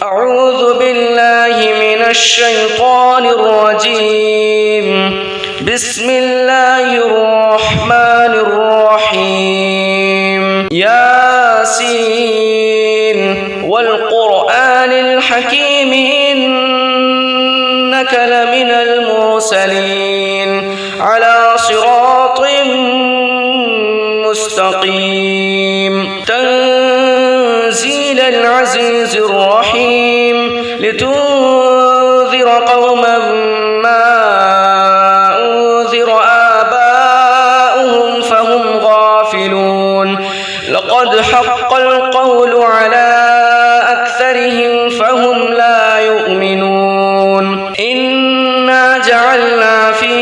أعوذ بالله من الشيطان الرجيم. بسم الله الرحمن الرحيم. ياسين والقرآن الحكيم إنك لمن المرسلين على صراط مستقيم. تنزيل العزيز الرحيم لتنذر قوما ما أنذر آباؤهم فهم غافلون. لقد حق القول على أكثرهم فهم لا يؤمنون. إنا جعلنا في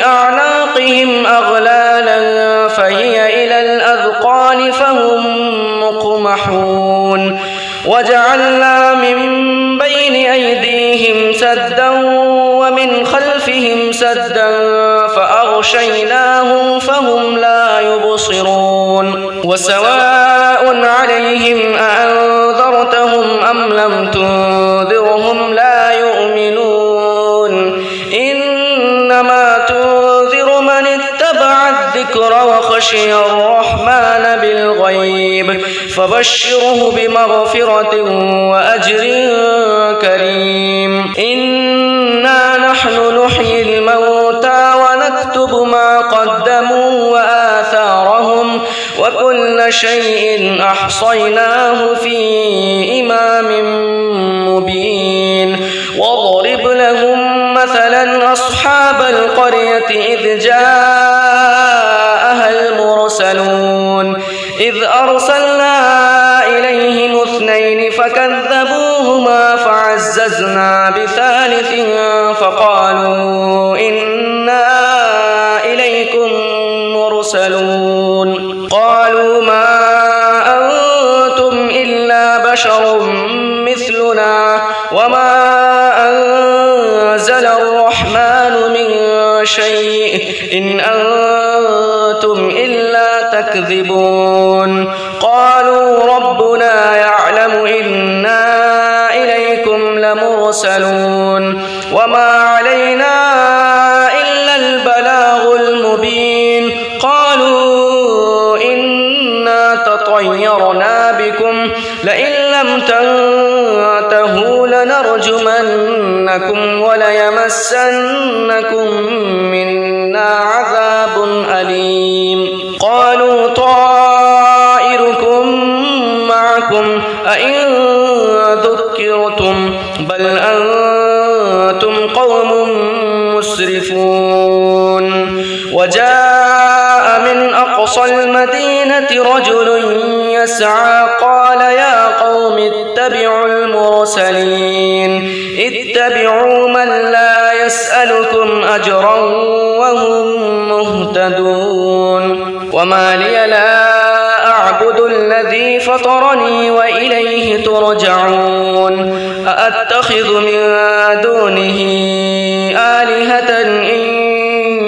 أعناقهم أغلالا فهي إلى الأذقان فهم مقمحون. وجعلنا من بين أيديهم سدا ومن خلفهم سدا فأغشيناهم فهم لا يبصرون. وسواء عليهم أأنذرتهم أم لم تنذرهم لا يؤمنون. إنما تنذر من اتبع الذكر وخشي الرحمن بالغيب فبشره بمغفرة وأجر كريم. إنا نحن نحيي الموتى ونكتب ما قدموا وآثارهم وكل شيء أحصيناه في إمام مبين. واضرب لهم مثلا أصحاب القرية إذ جاءها المرسلون إذ أرسلنا إليهم 2 فكذبوهما فعززنا بثالث فقالوا إنا إليكم مرسلون. قالوا ما أنتم إلا بشر مثلنا وما أنزل الرحمن من شيء إن أنتم إلا تكذبون. قالوا ربنا يعلم إنا إليكم لمرسلون وما علينا إلا البلاغ المبين. قالوا إنا تطيرنا بكم لئن لم تنتهوا لنرجمنكم وليمسنكم منا عذاب أليم. قالوا طائركم معكم أئن ذكرتم بل أنتم قوم مسرفون. وجاء من أقصى المدينة رجل يسعى قال يا قوم اتبعوا المرسلين اتبعوا من لا يسألكم أجرا وهم مهتدون. وما لي لا أعبد الذي فطرني وإليه ترجعون. أأتخذ من دونه آلهة إن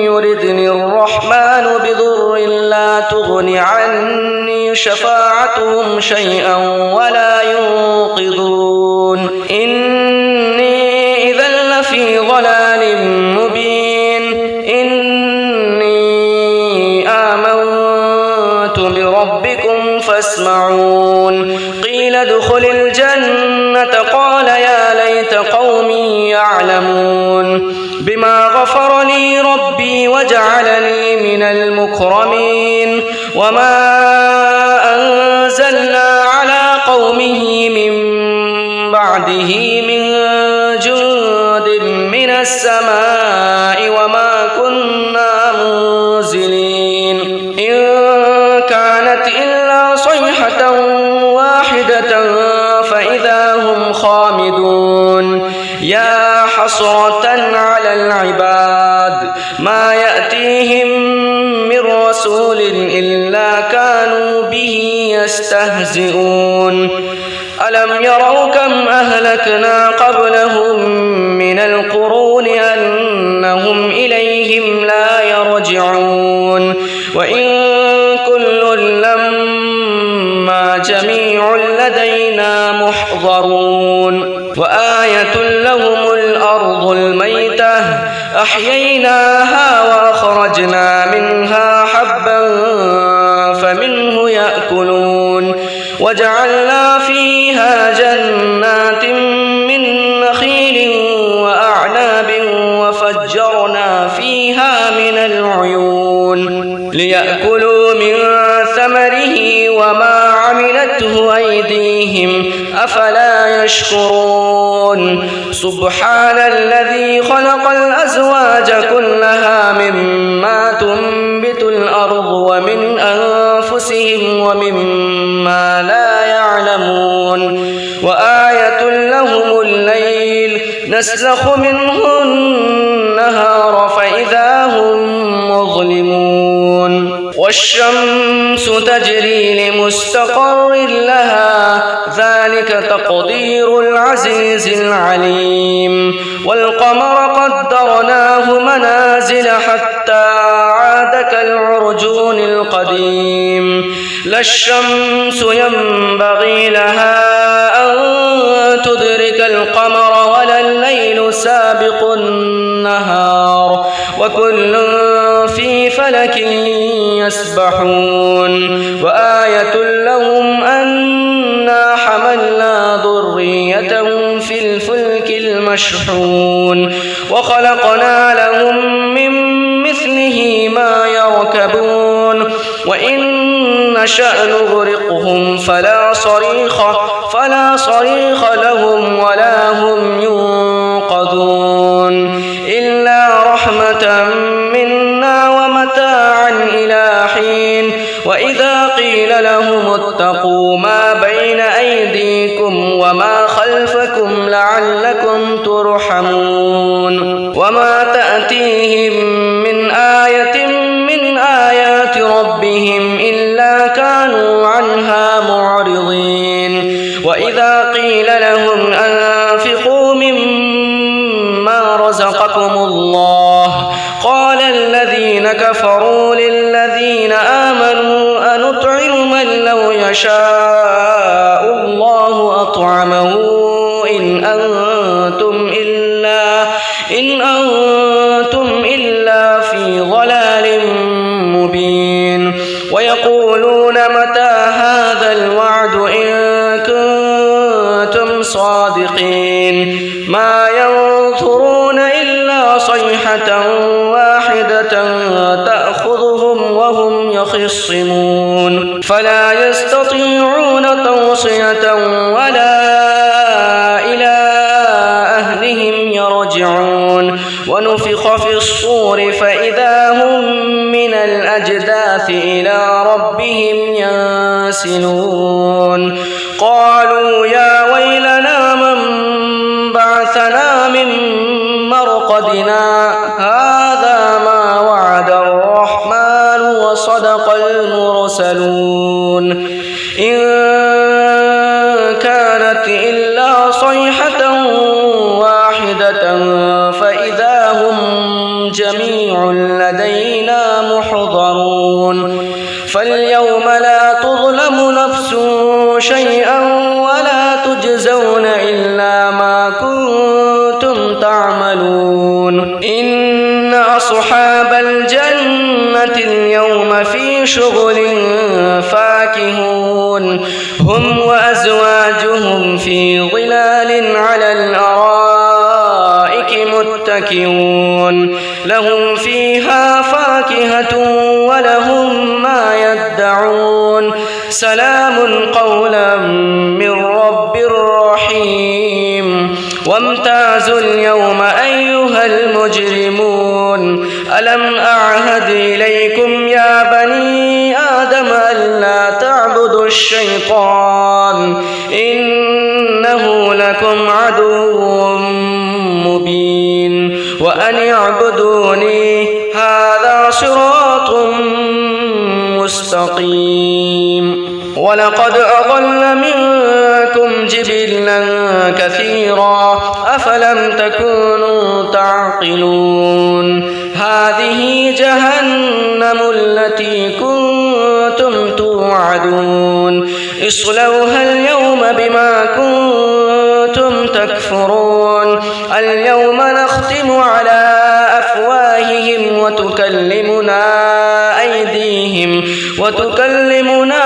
يردني الرحمن بضر لا تغن عني شفاعتهم شيئا ولا ينقذون. إني إذا لفي ضلال مبين. إني آمنت بربكم فاسمعون. قيل ادخل الجنة قال يا ليت قومي يعلمون بما غفر لي ربي وجعلني من المكرمين. وما أنزلنا على قومه من بعده من جند من السماء وما كنا منزلين. إن كانت إلا صيحة واحدة فإذا هم خامدون. يا حسرة على العباد ما يأتيهم من رسول إلا كانوا به يستهزئون. ألم يروا كم أهلكنا قبلهم من القرون أنهم إليهم لا يرجعون. وإن كل لما جميع لدينا محضرون. فأحييناها وأخرجنا منها حبا فمنه يأكلون وجعلنا فيها جنات من نخيل وأعناب وفجرنا فيها من العيون ليأكلوا من ثمره وما عملته أيديهم أفلا يشكرون سبحان الذي خلق الأزواج كلها مما تنبت الأرض ومن أنفسهم ومما لا يعلمون وآية لهم الليل نسلخ منه النهار فإذا هم مظلمون والشمس تجري لمستقر لها ذلك تقدير العزيز العليم والقمر قدرناه منازل حتى عاد كالعرجون القديم لا الشمس ينبغي لها أن تدرك القمر ولا الليل سابق النهار وكل في فلك يسبحون وآية لهم أنا حملنا ذريتهم في الفلك المشحون وخلقنا لهم من مثله ما يركبون وإن نشأ نغرقهم فلا صريخ لهم ولا هم ينقذون إلا رحمة منا ومتاعا إلى حين وإذا قيل لهم اتقوا ما بين أيديكم وما خلفكم لعلكم ترحمون وما تأتيهم من آية من آيات ربهم إلا كانوا عنها معرضين وإذا قيل لهم أنفقوا مما رزقكم الله قال الذين كفروا للذين آمنوا أنطعم من لو يشاء الله أطعمه إن أنتم إلا في ضلال مبين ويقولون متى هذا الوعد إن كنتم صادقين ما ينظرون إلا صيحة واحدة تأخذهم وهم يخصمون فلا يستطيعون توصية ولا إلى أهلهم يرجعون ونفخ في الصور فإذا هم من الأجداث إلى ربهم ينسلون قالوا يا ويلنا من بعثنا من مرقدنا هذا ما وعد الرحمن وصدق المرسلون إن كانت إلا صيحة واحدة فإذا هم جميع لدينا محضرون فاليوم لا تظلم نفس شيئا ولا تجزون إلا ما كنتم تعملون إن أصحاب الجنة اليوم في شغل فاكهون هم وأزواجهم في ظلال على الأرائك متكئون لهم فيها فاكهة ولهم ما يدعون سلام قولا من رب رحيم وامتازوا اليوم أيها المجرمون ألم أعهد إليكم يا بني آدم ألا تعبدوا الشيطان إنه لكم عدو مبين وأن اعبدوني هذا صراط مستقيم ولقد أضل منكم جبلا كثيرا أفلم تكونوا تعقلون هذه جهنم التي كنتم توعدون اصلوها اليوم بما كنتم تكفرون اليوم نختم على وتكلمنا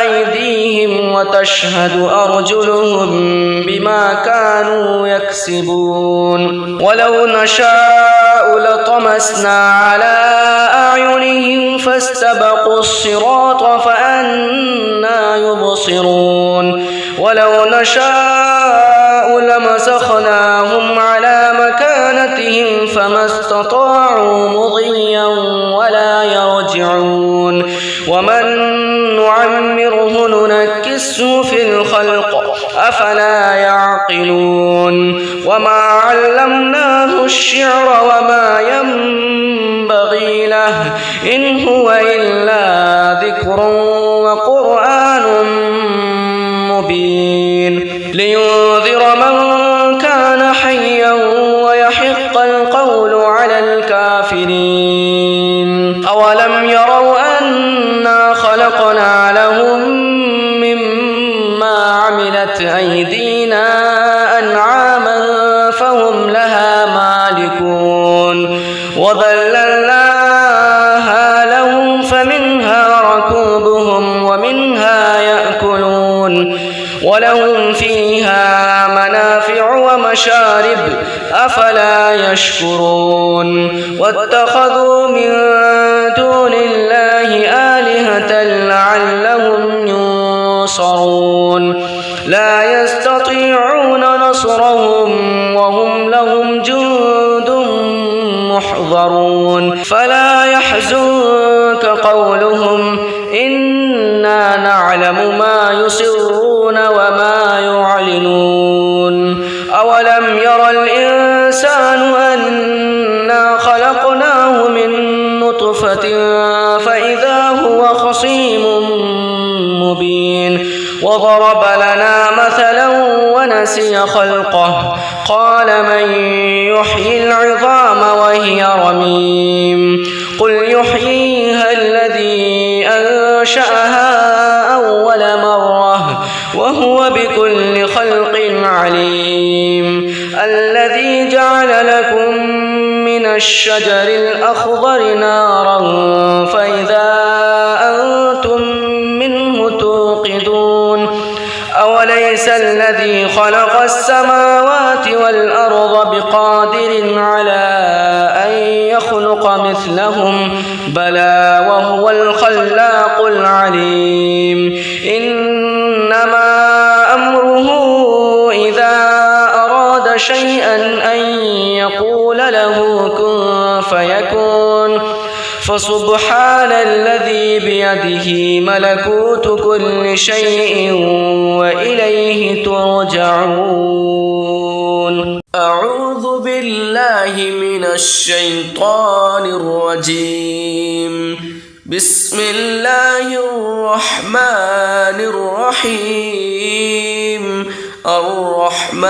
أيديهم وتشهد أرجلهم بما كانوا يكسبون ولو نشاء لطمسنا على أعينهم فاستبقوا الصراط فأنى يبصرون ولو نشاء لمسخناهم على مكانتهم فما استطاعوا مضيا ولا يرجعون ومن نعمره ننكسه في الخلق أفلا يعقلون وما علمناه الشعر وما ينبغي له إن هو إلا ذكر وقرآن مبين لينذر من كان حيا ويحق القول على الكافرين أولم يروا أنا خلقنا لهم مما عملت أيدينا أنعاما فهم لها مالكون وذللناها لهم فمنها ركوبهم ومنها يأكلون ولهم فيها منافع ومشارب أفلا يشكرون واتخذوا من دون الله آلهة لعلهم ينصرون لا يستطيعون نصرهم وهم لهم جند محضرون فلا يحزنك قولهم إنا نعلم ما يسرون وما يعلنون أولم ير الإنسان أنا خلقناه من نطفة فإذا هو خصيم مبين وضرب لنا مثلا ونسي خلقه قال من يحيي العظام وهي رميم قل يحييها الذي أنشأها أول مرة وهو بكل خلق عليم الذي جعل لكم من الشجر الأخضر نارا فإذا أنتم منه توقدون أوليس الذي خلق السماوات والأرض بقادر على أن يخلق مثلهم بلى وهو الخلاق العليم إنما أمره إذا أراد شيئا أن يقول له كن فيكون فسبحان الذي بيده ملكوت كل شيء وإليه ترجعون أعوذ بالله من الشيطان الرجيم بسم الله الرحمن الرحيم الرحمن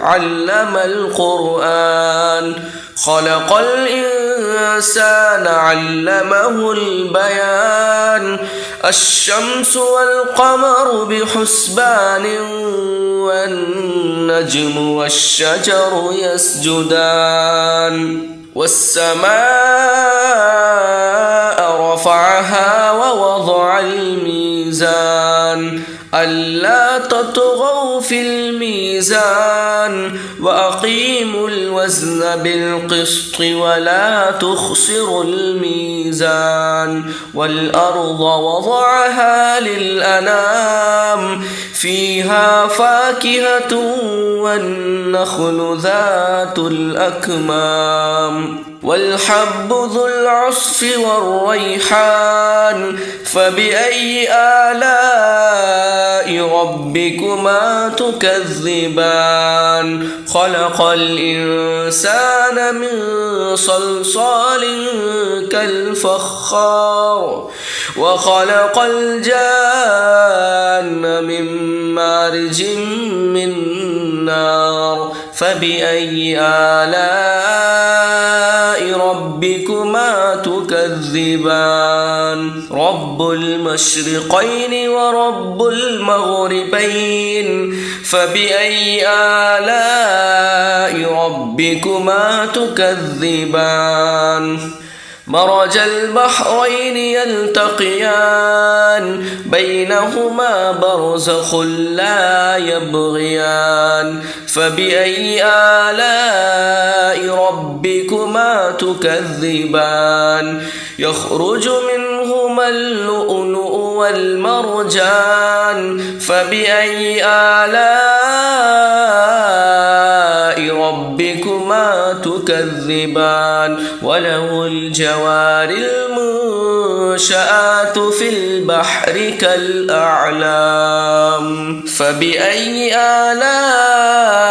علم القرآن خلق الإنسان علمه البيان الشمس والقمر بحسبان والنجم والشجر يسجدان والسماء رفعها ووضع الميزان ألا تطغوا في الميزان وأقيموا الوزن بالقسط ولا تخسروا الميزان والأرض وضعها للأنام فيها فاكهة والنخل ذات الأكمام والحب ذو العصف والريحان فبأي آلاء ربكما تكذبان خلق الإنسان من صلصال كالفخار وخلق الجان من مارج من نار فبأي آلاء ربكما تكذبان رب المشرقين ورب المغربين فبأي آلاء ربكما تكذبان مرج البحرين يلتقيان بينهما برزخ لا يبغيان فبأي آلاء ربكما تكذبان يخرج منهما اللؤلؤ والمرجان فبأي آلاء ربكما تكذبان وله الجوار المنشآت في البحر كالأعلام فبأي آلاء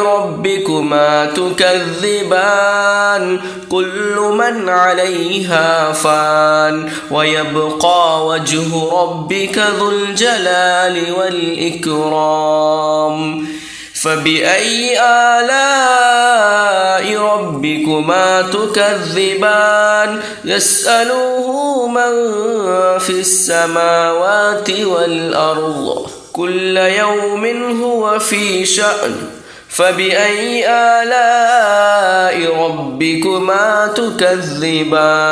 ربكما تكذبان كل من عليها فان ويبقى وجه ربك ذو الجلال والإكرام فبأي آلاء ربكما تكذبان يسأله من في السماوات والأرض كل يوم هو في شأن فبأي آلاء ربكما تكذبان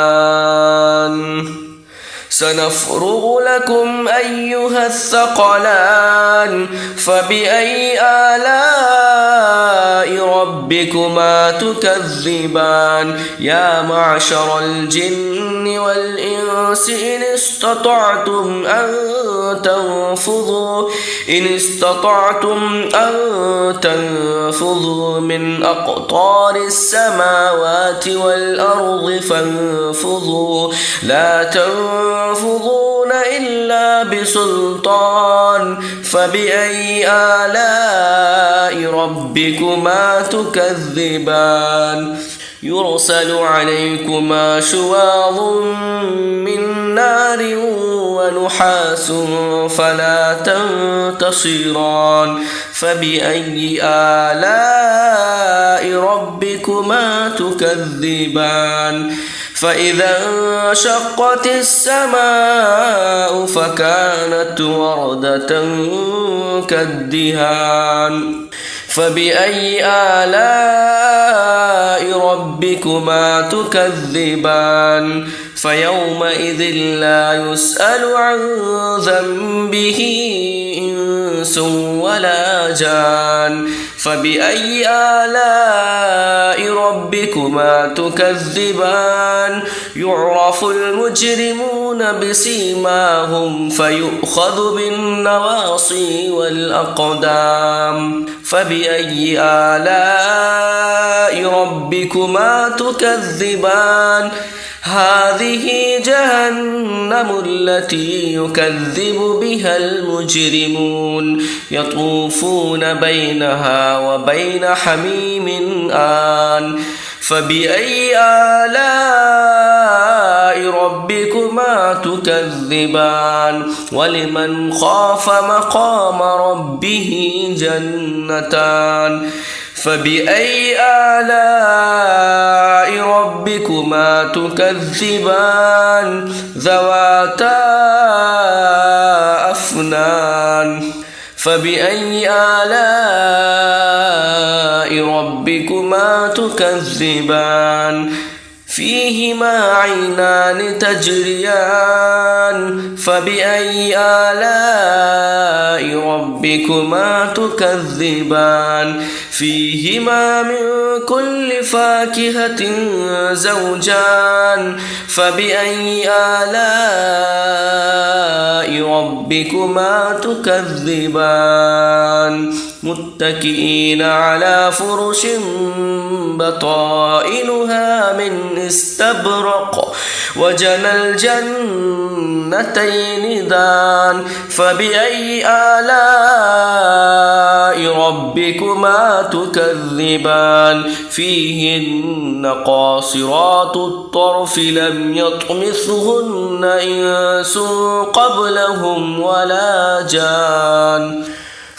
سنفرغ لكم أيها الثقلان فبأي آلاء ربكما تكذبان يا معشر الجن والإنس إن استطعتم أن تنفذوا من أقطار السماوات والأرض فانفذوا لا تنفذون إلا بسلطان فبأي آلاء ربكما تكذبان يرسل عليكما شواظ من نار ونحاس فلا تنتصران فبأي آلاء ربكما تكذبان فإذا انشقت السماء فكانت وردة كالدهان فبأي آلاء ربكما تكذبان فيومئذ لا يسأل عن ذنبه إنس ولا جان فبأي آلاء ربكما تكذبان يعرف المجرمون بسيماهم فيؤخذ بالنواصي والأقدام فبأي آلاء ربكما تكذبان هذه جهنم التي يكذب بها المجرمون يطوفون بينها وبين حميم آن فبأي آلاء ربكما تكذبان ولمن خاف مقام ربه جنتان فبأي آلاء ربكما تكذبان ذواتا أفنان فبأي آلاء ربكما تكذبان فيهما عينان تجريان فبأي آلاء ربكما تكذبان فيهما من كل فاكهة زوجان فبأي آلاء ربكما تكذبان متكئين على فرش بطائنها من استبرق وجنى الجنتين دان فبأي آلاء ربكما تكذبان فيهن قاصرات الطرف لم يطمثهن إنس قبلهم ولا جان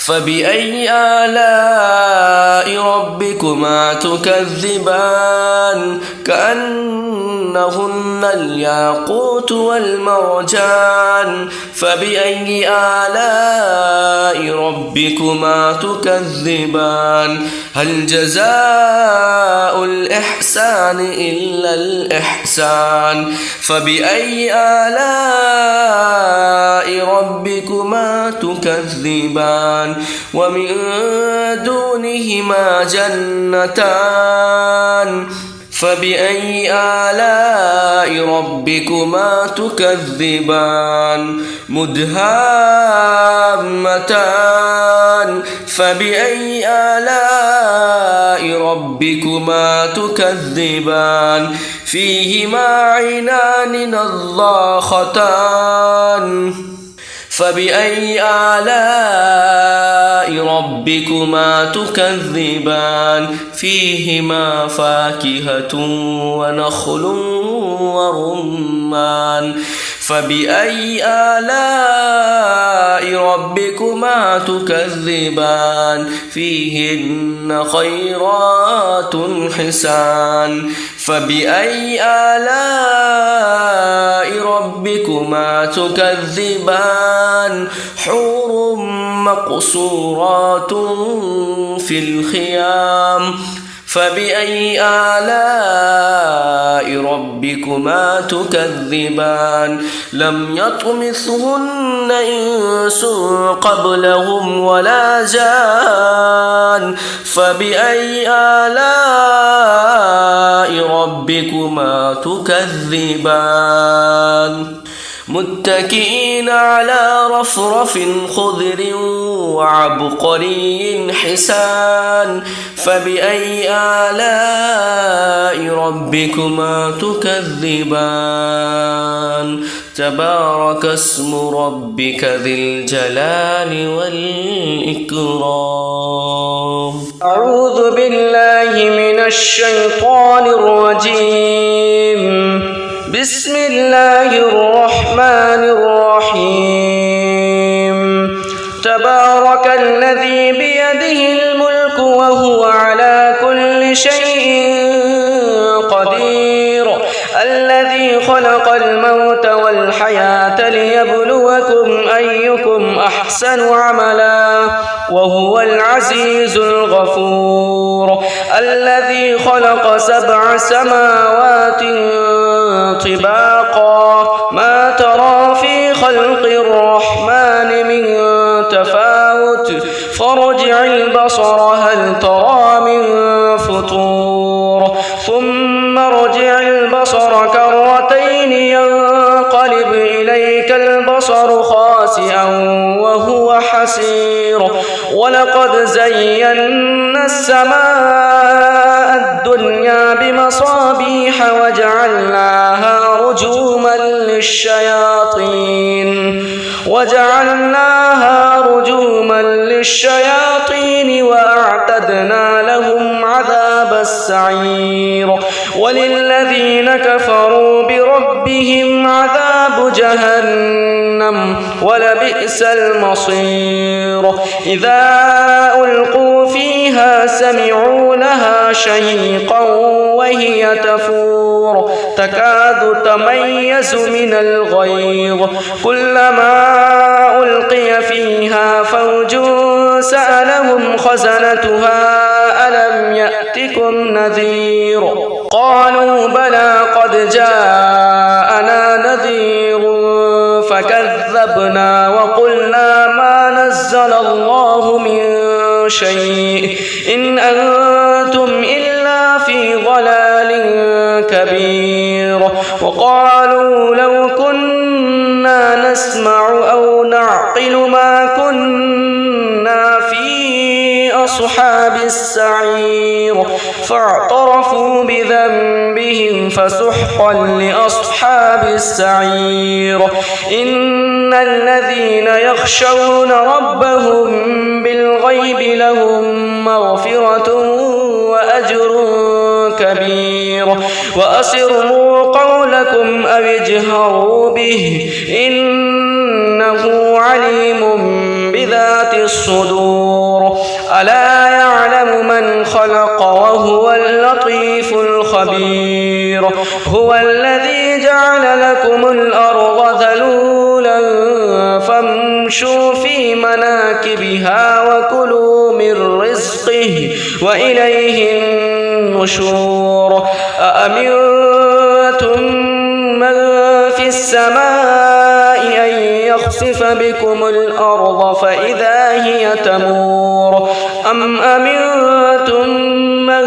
فبأي آلاء ربكما تكذبان كأنهن الياقوت والمرجان فبأي آلاء ربكما تكذبان هل جزاء الإحسان إلا الإحسان فبأي آلاء ربكما تكذبان ومن دونهما جنتان فبأي آلاء ربكما تكذبان مدهامتان فبأي آلاء ربكما تكذبان فيهما عينان نضاختان فبأي آلاء ربكما تكذبان فيهما فاكهة ونخل ورمان فبأي آلاء ربكما تكذبان فيهن خيرات حسان فبأي آلاء ربكما تكذبان حور مقصورات في الخيام فبأي آلاء ربكما تكذبان لم يطمثهن إنس قبلهم ولا جان فبأي آلاء ربكما تكذبان متكئين على رفرف خضر وعبقري حسان فبأي آلاء ربكما تكذبان تبارك اسم ربك ذي الجلال والإكرام أعوذ بالله من الشيطان الرجيم بسم الله الرحمن الرحيم تبارك الذي بيده الملك وهو على كل شيء قدير الذي خلق الموت والحياة ليبلوكم أيكم أحسن عملا وهو العزيز الغفور الذي خلق 7 سماوات طباقا ما ترى في خلق الرحمن من تفاوت فارجع البصر هل ترى من فطور ثم ارجع البصر كرتين ينقلب إليك البصر خاسئا وهو حسير ولقد زينا السماء الدنيا بمصابيح وجعلناها رجوما للشياطين وأعتدنا لهم عذاب السعير وللذين كفروا بربهم عذاب جهنم ولبئس المصير إذا ألقوا فيها سمعوا لها شهيقا وهي تفور تكاد تميز من الغيظ كلما ألقي فيها فوج سألهم خزنتها ألم يأتكم نذير قالوا بلى قد جاءنا نذير فكذبنا وقلنا ما نزل الله من شيء إن أنتم إلا في ضلال كبير وقالوا لو كنا نسمع أو نعقل ما كنا في أصحاب السعير فاعترفوا بذنبهم فسحقا لأصحاب السعير إن الذين يخشون ربهم بالغيب لهم مغفرة وأجر كبير وأسروا قولكم أو اجهروا به إنه عليم بذات الصدور ألا يعلم من خلق وهو اللطيف الخبير هو الذي جعل لكم الأرض ذلولا فامشوا في مناكبها وكلوا من رزقه وإليه النشور أأمنتم من في السماء أن يخسف بكم الأرض فإذا هي تمور أم أمنتم من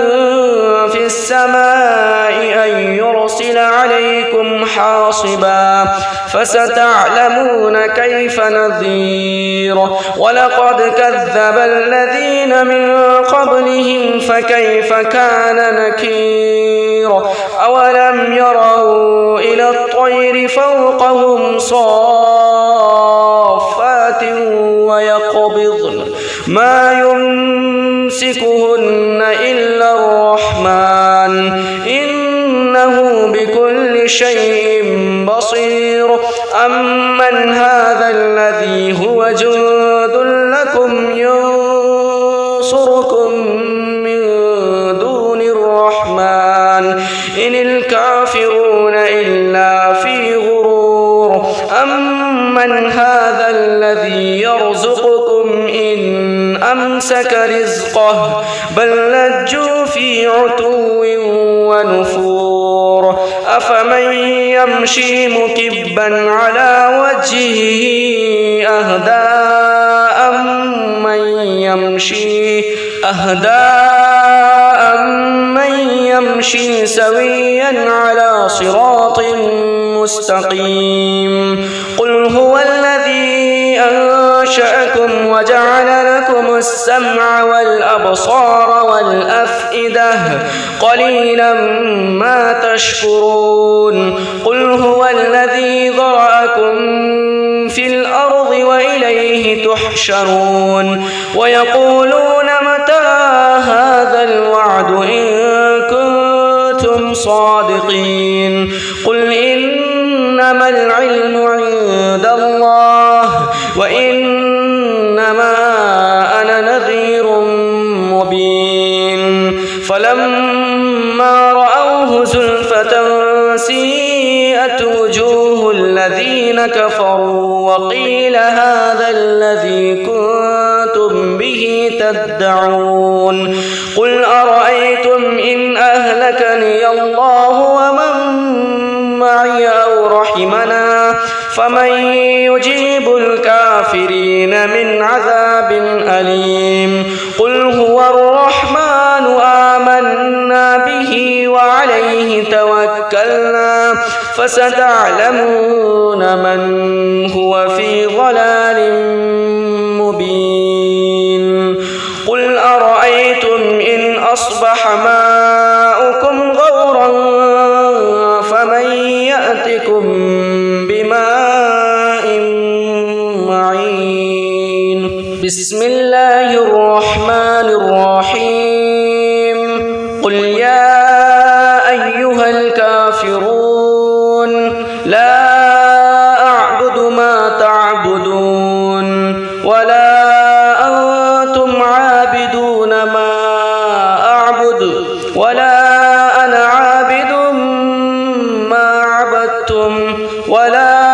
في السماء أن يرسل عليكم حاصبا فستعلمون كيف نذير ولقد كذب الذين من قبلهم فكيف كان نكير أولم يروا إلى الطير فوقهم صافات ويقبضن ما يمسكهن إلا الرحمن إنه بكل شيء بصير أمن هذا الذي هو جند لكم ينصركم من دون الرحمن إن الكافرون إلا في غرور أمن هذا الذي يرزقكم إن أمسك رزقه بل لجوا في عتو ونفور أفمن يمشي مكبا على وجهه أهدى أمن يمشي سويا على صراط مستقيم قل هو الذي أنشأكم وجعل لكم السمع والأبصار والأفئدة قليلا ما تشكرون قل هو الذي ذرأكم في الأرض وإليه تحشرون ويقولون متى هذا الوعد إن كنتم صادقين قل إنما العلم عند الله وإنما أنا نذير مبين فلما رأوه زلفة سيئت وجوه الذين كفروا وقيل هذا الذي كنتم به تدعون قل أرأيتم إن أهلكني الله ومن معي أو رحمنا فمن يجيب الكافرين من عذاب أليم قل هو الرحمن آمنا به وعليه توكلنا فستعلمون من هو في ضلال مبين قل أرأيتم إن أصبح ماؤكم غورا فمن يأتكم بماء معين بسم الله الرحمن الرحيم قل يا أيها الكافرون لا أعبد ما تعبدون ولا أنتم عابدون ما أعبد ولا أنا عابد ما عبدتم ولا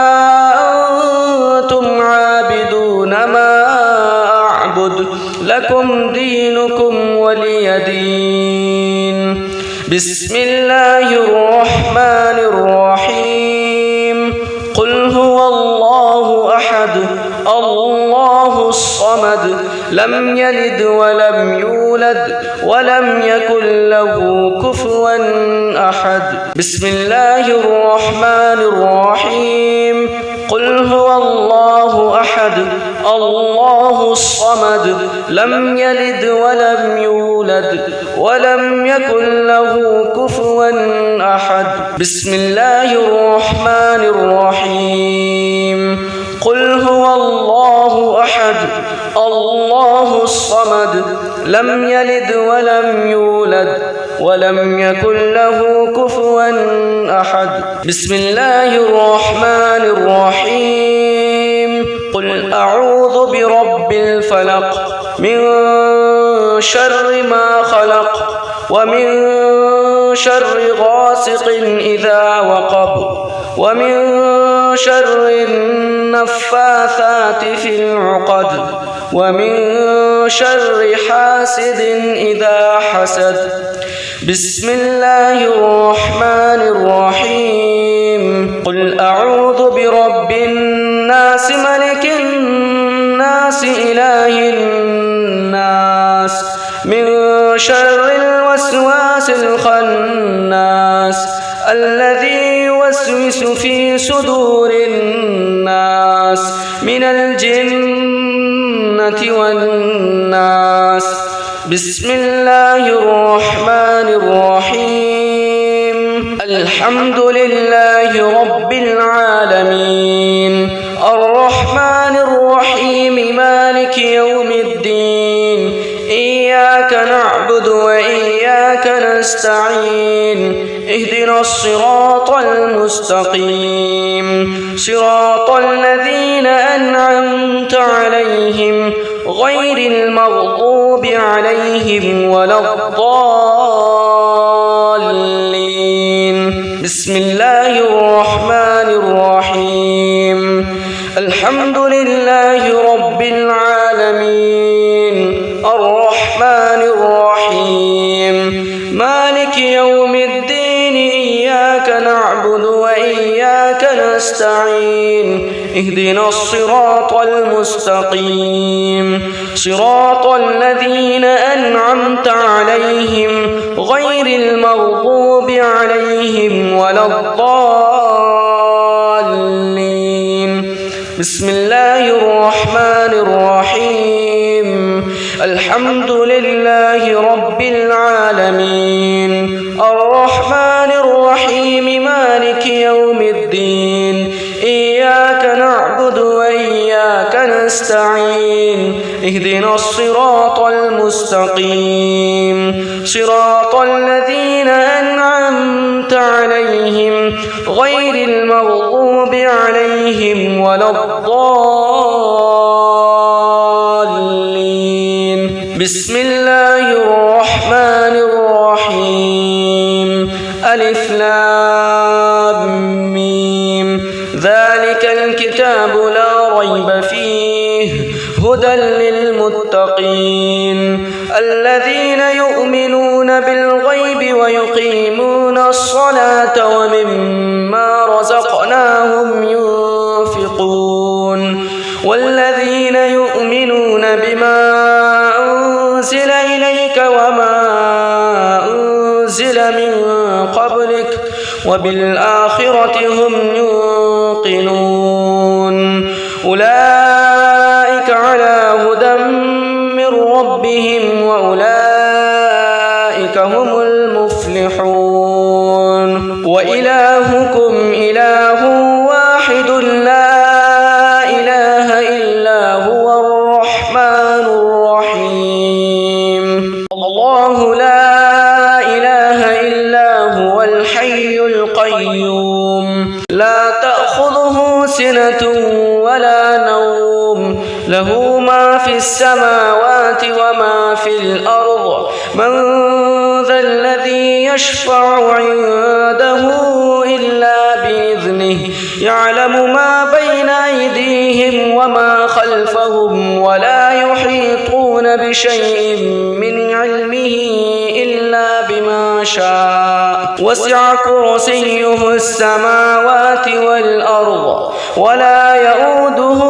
أنتم عابدون ما أعبد لكم دينكم ولي دين بسم الله الرحمن الرحيم قل هو الله أحد الله الصمد لم يلد ولم يولد ولم يكن له كفوا أحد بسم الله الرحمن الرحيم قل هو الله أحد الله الصمد لم يلد ولم يولد ولم يكن له كفوا أحد بسم الله الرحمن الرحيم قل هو الله أحد الله الصمد لم يلد ولم يولد ولم يكن له كفوا أحد بسم الله الرحمن الرحيم قل أعوذ برب الفلق من شر ما خلق ومن شر غاسق إذا وقب ومن شر النفاثات في العقد ومن شر حاسد إذا حسد. بسم الله الرحمن الرحيم. قل أعوذ برب الناس ملك الناس إله الناس من شر الوسواس الخناس الذي يوسوس في صدور الناس من الجنة والناس. بسم الله الرحمن الرحيم. الحمد لله رب العالمين الرحمن الرحيم مالك يوم الدين إياك نعبد وإياك نستعين اهدنا الصراط المستقيم صراط الذين أنعمت عليهم غير المغضوب عليهم ولا الضالين. بسم الله الرحمن الرحيم. الحمد لله رب العالمين الرحمن الرحيم مالك يوم الدين إياك نعبد وإياك نستعين اهدنا الصراط المستقيم صراط الذين أنعمت عليهم غير المغضوب عليهم ولا الضالين. بسم الله الرحمن الرحيم. الحمد لله رب العالمين الرحمن الرحيم مالك يوم الدين إياك نعبد وإياك نستعين اهدنا الصراط المستقيم صراط الذين أنعمت عليهم غير المغضوب عليهم ولا الضالين. بسم الله الرحمن الرحيم. ألف لام ميم. ذلك الكتاب لا ريب فيه هدى للمتقين الذين يؤمنون بالغيب ويقيمون الصلاة ومما رزقناهم ينفقون والذين يؤمنون بما أنزل إليك وما أنزل من قبلك وبالآخرة هم يوقنون أولئك على هدى من ربهم وأولئك هم المفلحون. وإلهكم إله واحد لا إله إلا هو الرحمن الرحيم. الله لا إله إلا هو الحي القيوم لا تأخذه سنة ولا نوم له ما في السماوات وما في الأرض. من ذا الذي يشفع عنده إلا بإذنه يعلم ما بين أيديهم وما خلفهم ولا يحيطون بشيء من علمه إلا بما شاء وسع كرسيه السماوات والأرض ولا يؤوده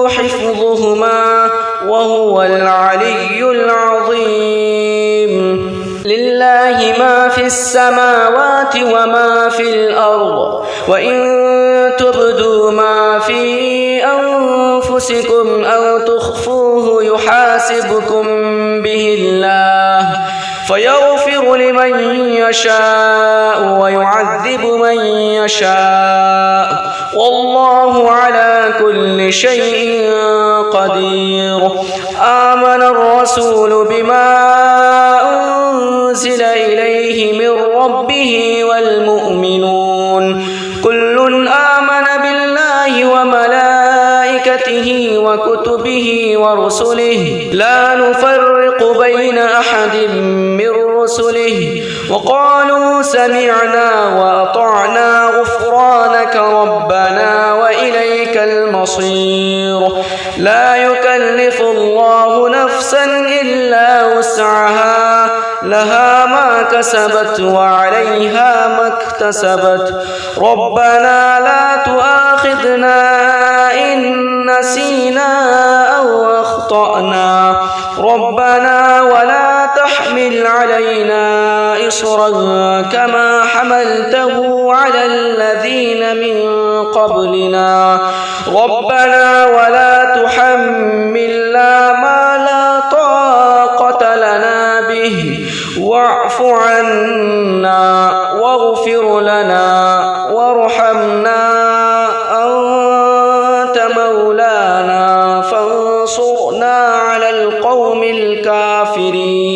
حفظهما وهو العلي العظيم. لله ما في السماوات وما في الأرض وإن تبدوا ما في أنفسكم أو تخفوه يحاسبكم به الله فيغفر لمن يشاء ويعذب من يشاء والله على كل شيء قدير. آمن الرسول بما أنزل إليه من ربه والمؤمنون كل آمن بالله وملائكته وكتبه ورسله لا نفرق بين أحد من رسله وقالوا سمعنا وأطعنا غفرانك ربنا وإليك المصير لا يكلف الله نفسا إلا وسعها لها ما كسبت وعليها ما اكتسبت ربنا لا تؤاخذنا إن نسينا أو أخطأنا ربنا ولا تحمل علينا إصرا كما حملته على الذين من قبلنا ربنا ولا تحملنا ما لا طاقة لنا به واعف عنا واغفر لنا وارحمنا أنت مولانا فانصرنا على القوم الكافرين.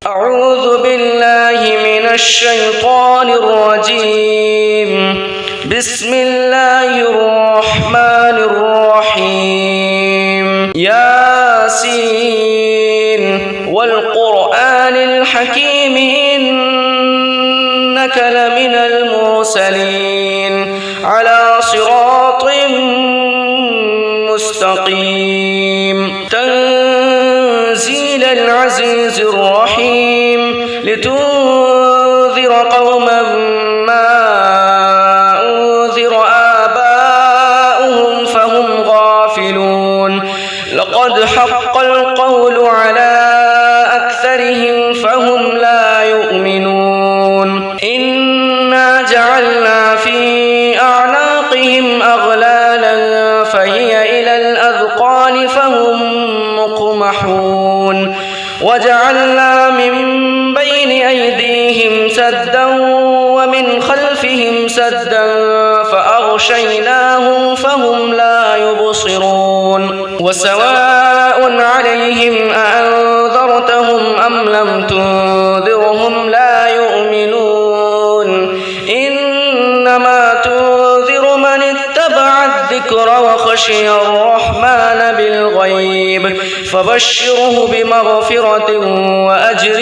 أعوذ بالله من الشيطان الرجيم. بسم الله الرحمن الرحيم. ياسين والقرآن الحكيم إنك لمن المرسلين على صراط مستقيم تنزيل العزيز الرحيم لتنذر قوما ما أنذر آباؤهم فهم غافلون لقد حق القول على أكثرهم فهم لا يؤمنون إنا جعلنا في أعناقهم أغلالا فهي إلى الأذقان فهم مقمحون وجعلنا من بين أيديهم سدا ومن خلفهم سدا فأغشيناهم فهم لا يبصرون وسواء عليهم أأنذرتهم أم لم تنذرهم لا يؤمنون إنما تنذر من اتبع الذكر وخشي الرحمن بالغيب فبشره بمغفرة وأجر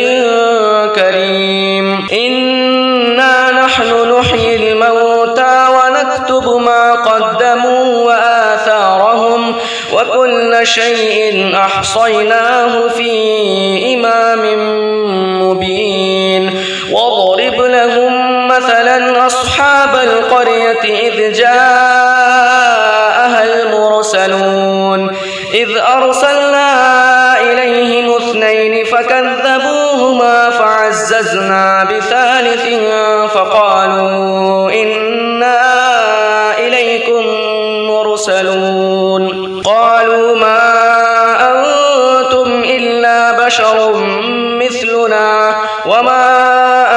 كريم. إنا نحن نحيي الموتى ونكتب ما قدموا وآثارهم وكل شيء أحصيناه في إمام مبين. واضرب لهم مثلا أصحاب القرية إذ جاءها المرسلون إذ أرسلنا إليهم اثنين فكذبوهما فعززنا بثالث فقالوا إنا إليكم مرسلون قالوا ما أنتم إلا بشر مثلنا وما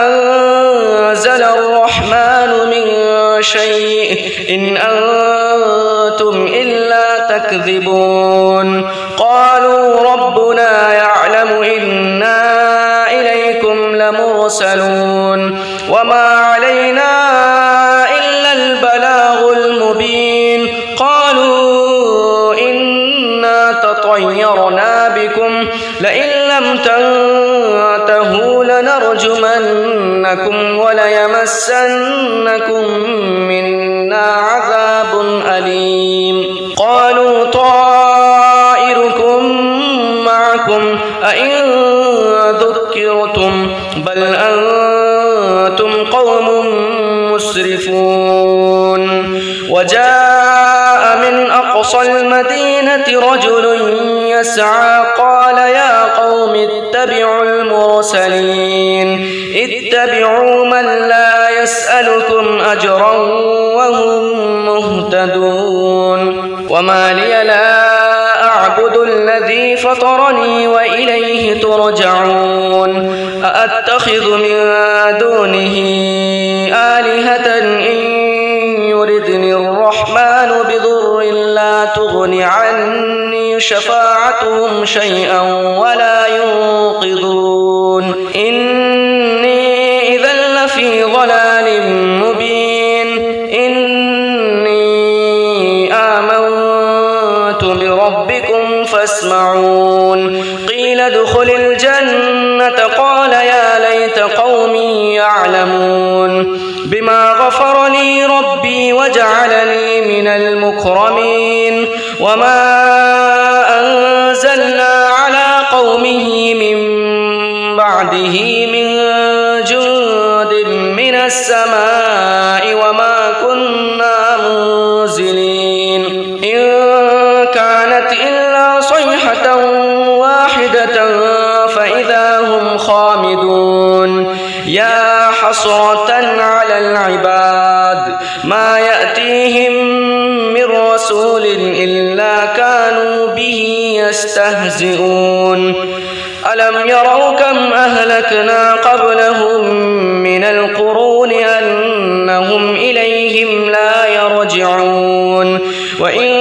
أنزل الرحمن من شيء إن أنتم إلا تكذبون قالوا ربنا يعلم إنا إليكم لمرسلون وما علينا إلا البلاغ المبين. قالوا إنا تطيرنا بكم لئن لم تنتهوا لنرجمنكم وليمسنكم منا عذاب أليم. قالوا طائركم معكم أئن ذكرتم بل أنتم قوم مسرفون. وجاء من أقصى المدينة رجل يسعى قال يا قوم اتبعوا المرسلين اتبعوا من لا يسألكم أجرا وهم مهتدون. وما لي لا أعبد الذي فطرني وإليه ترجعون أأتخذ من دونه آلهة إن يردني الرحمن بضر لا تغن عني شفاعتهم شيئا ولا ينقذون إني إذا لفي ضلال مبين. إني آمنت بربكم فاسمعون. قيل ادخل الجنة الجنة قال يا ليت قومي يعلمون بما غفر لي ربي وجعلني من المكرمين وما أنزلنا على قومه من بعده من جند من السماء وما كنا منزلين إن كانت إلا صيحة واحدة فإذا هم خامدون يا حسرة على العباد ما يأتيهم من رسول إلا كانوا به يستهزئون ألم يروا كم أهلكنا قبلهم من القرون أنهم إليهم لا يرجعون وإن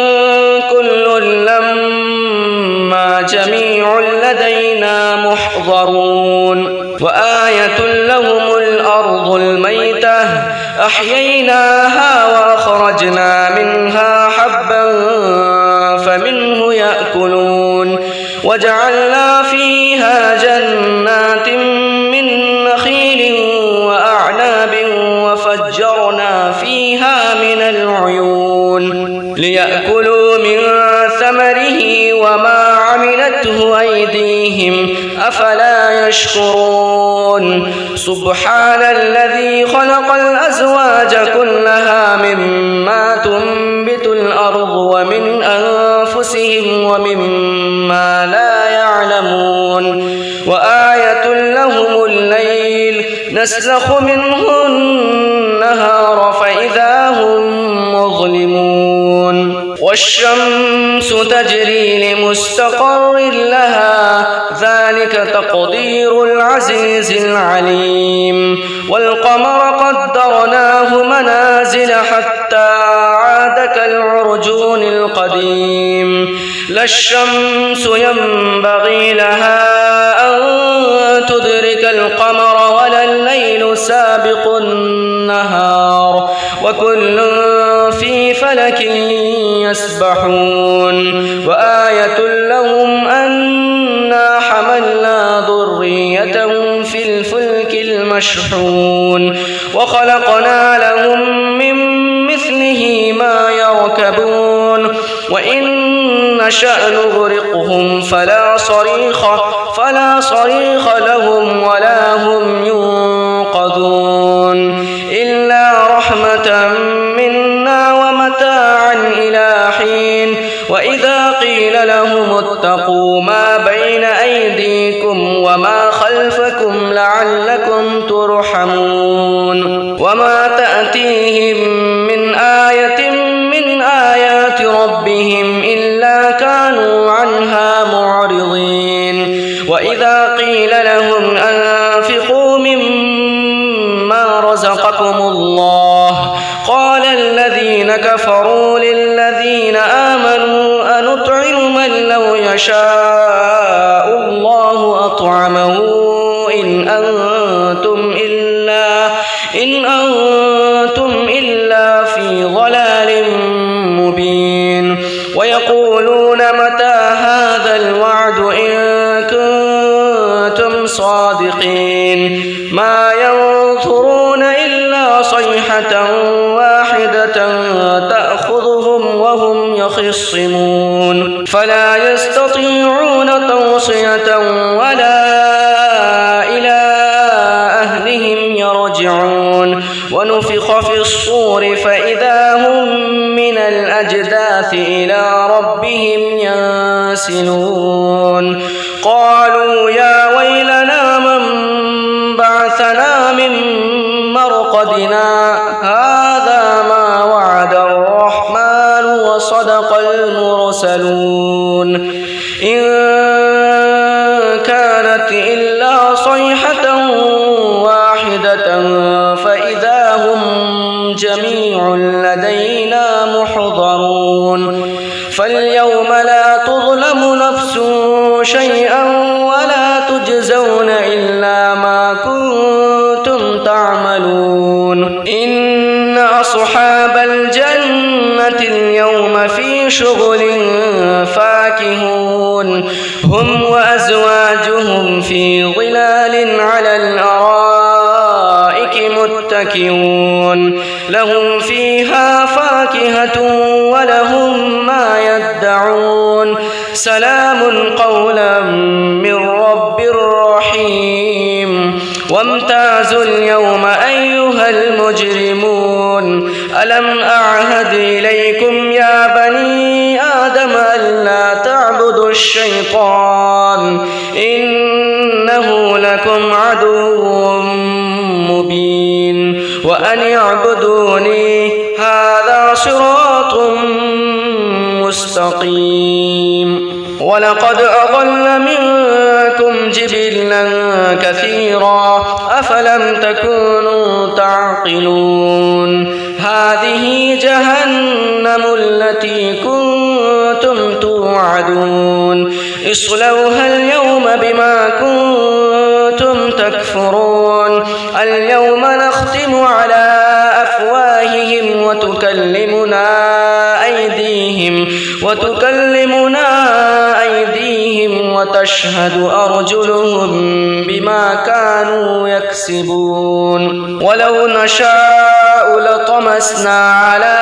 كل لما جميع لدينا محضرون وآية لهم الأرض الميتة أحييناها وأخرجنا منها حبا فمنه يأكلون وجعلنا فيها جنات من نخيل وأعناب وفجرنا فيها من العيون ليأكلوا من ثمره وما عملته أيديهم أفلا يشكرون سبحان الذي خلق الأزواج كلها مما تنبت الأرض ومن أنفسهم ومما لا يعلمون وآية لهم الليل نسلخ منه النهار فإذا هم مظلمون والشمس تجري لمستقر لها ذلك تقدير العزيز العليم والقمر قدرناه منازل حتى عاد كالعرجون القديم لا الشمس ينبغي لها أن تدرك القمر ولا الليل سابق النهار وكل في فلك يسبحون وآية لهم أنا حملنا ذريتهم في الفلك المشحون وخلقنا لهم من مثله ما يركبون وإن نشأ نغرقهم فلا صريخ لهم ولا هم ينقذون إلا رحمة منا ومتاعا إلى حين وإذا قيل لهم اتقوا ما بين أيديكم وما خلفكم لعلكم ترحمون وما تأتيهم من آية من آيات ربهم إلا كانوا عنها معرضين وإذا قيل لهم أنفقوا مما رزقكم الله قال الذين كفروا للذين آمنوا أنطعم من لو يشاء الله أطعمه إن أنتم إلا في ضلال مبين ويقولون متى هذا الوعد إن كنتم صادقين ما ينظرون إلا صيحة واحدة تأخذهم وهم يخصمون فلا يستطيعون توصية ولا إلى أهلهم يرجعون ونفخ في الصور فإذا هم من الأجداث إلى ربهم ينسلون قالوا يا ويلنا من بعثنا من مرقدنا هذا ما وعد الرحمن وصدق المرسلون إن كانت إلا صيحة واحدة فإذا هم جميع لدينا محضرون فاليوم لا تظلم نفس شيئا ولا تجزون إلا ما كنتم تعملون إن أصحاب الجنة اليوم في شغل فاكهون هم وأزواجهم وهم في ظلال على الأرائك متكئون لهم فيها فاكهة ولهم ما يدعون سلام قولا من رب رحيم وامتازوا اليوم أيها المجرمون ألم أعهد إليكم يا بني آدم ألا تعبدوا الشيطان إنه لكم عدو مبين وأن اعبدوني هذا صراط مستقيم ولقد أضل منكم جبلا كثيرا أفلم تكونوا تعقلون هذه جهنم التي كنتم توعدون اصلوها اليوم بما كنتم تكفرون اليوم نختم على أفواههم وتكلمنا أيديهم وتشهد أرجلهم بما كانوا يكسبون ولو نشاء لطمسنا على